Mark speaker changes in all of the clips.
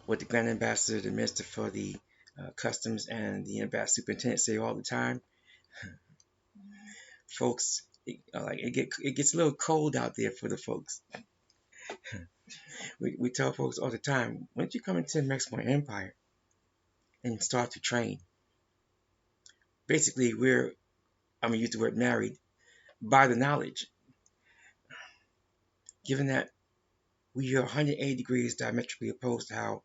Speaker 1: what the Grand Ambassador, the Minister for the Customs, and the Ambassador Superintendent say all the time. Folks, it gets a little cold out there for the folks. We tell folks all the time, once you come into the Mexican Empire and start to train, basically I'm going to use the word married, by the knowledge. Given that we are 180 degrees diametrically opposed to how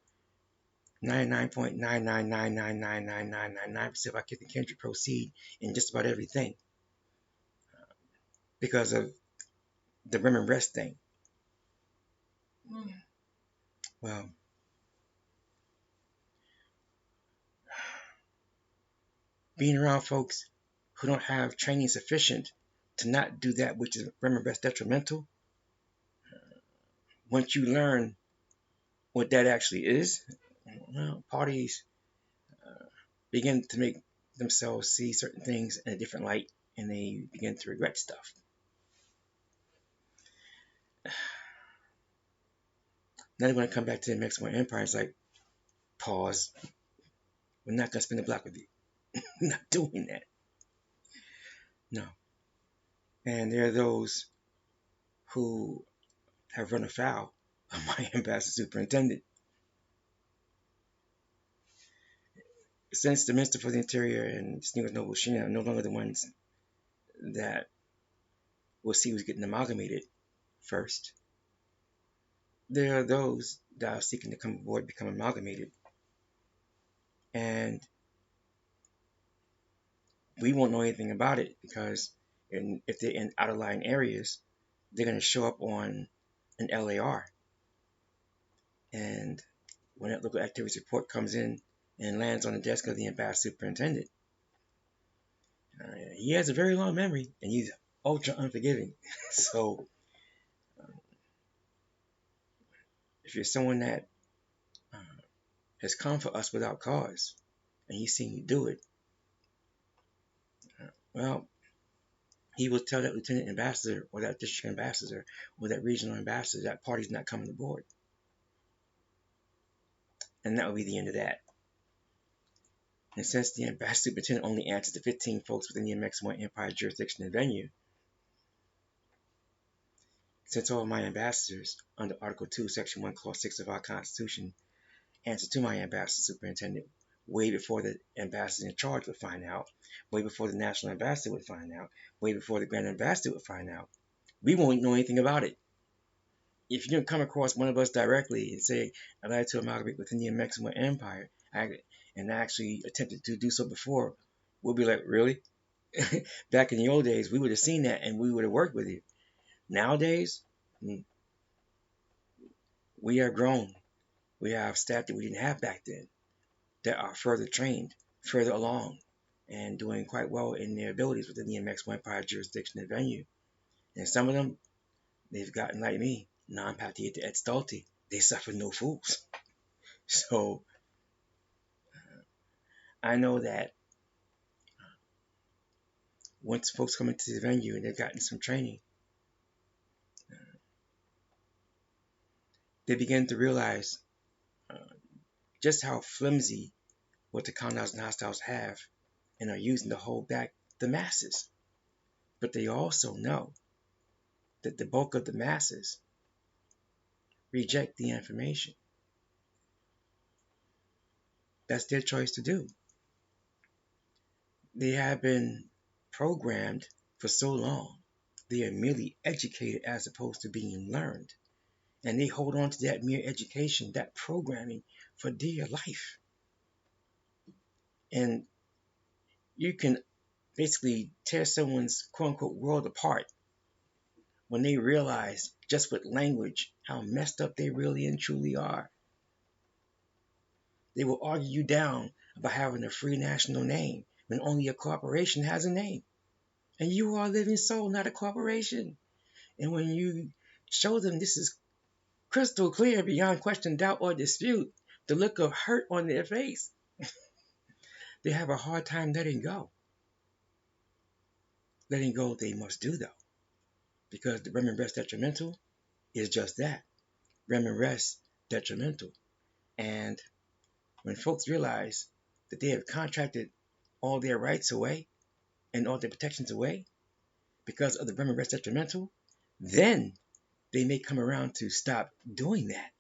Speaker 1: 99.9999999% of our kith and kindred proceed in just about everything because of the rim and rest thing. Well, being around folks who don't have training sufficient to not do that which is rim and rest detrimental, once you learn what that actually is, well, parties begin to make themselves see certain things in a different light, and they begin to regret stuff. Now they want to come back to the Mexican Empire. It's like, pause. We're not going to spin the block with you. We're not doing that. No. And there are those who have run afoul of my ambassador superintendent. Since the Minister for the Interior and Distinguished Noble Shina are no longer the ones that will see who's getting amalgamated first, there are those that are seeking to come aboard, become amalgamated. And we won't know anything about it because if they're in out-of-line areas, they're going to show up on an LAR. And when that local activities report comes in and lands on the desk of the ambassador superintendent, he has a very long memory and he's ultra unforgiving. So if you're someone that has come for us without cause and he's seen you do it, well, he will tell that lieutenant ambassador or that district ambassador or that regional ambassador that party's not coming aboard. And that will be the end of that. And since the ambassador superintendent only answers to 15 folks within the Amexem-Moor-Empire jurisdiction and venue, since all of my ambassadors under Article 2, Section 1, Clause 6 of our Constitution answer to my ambassador superintendent way before the ambassador in charge would find out, way before the national ambassador would find out, way before the grand ambassador would find out, we won't know anything about it. If you don't come across one of us directly and say, I'd like to amalgamate within the Amexem-Moor-Empire, and I actually attempted to do so before, we'll be like, really? Back in the old days, we would have seen that and we would have worked with you. Nowadays, we are grown. We have staff that we didn't have back then that are further trained, further along, and doing quite well in their abilities within the Amexem-Moor-Empire jurisdiction and venue. And some of them, they've gotten like me, non patiente et stulti. They suffer no fools. So I know that once folks come into the venue and they've gotten some training, they begin to realize just how flimsy what the condoms and hostiles have and are using to hold back the masses. But they also know that the bulk of the masses reject the information. That's their choice to do. They have been programmed for so long. They are merely educated as opposed to being learned. And they hold on to that mere education, that programming for dear life. And you can basically tear someone's quote-unquote world apart when they realize just with language how messed up they really and truly are. They will argue you down about having a free national name when only a corporation has a name. And you are a living soul, not a corporation. And when you show them this is crystal clear beyond question, doubt, or dispute, the look of hurt on their face, they have a hard time letting go. Letting go they must do, though, because the rem and rest detrimental is just that, rem and rest detrimental. And when folks realize that they have contracted all their rights away and all their protections away because of the Bremen Red Detrimental, then they may come around to stop doing that.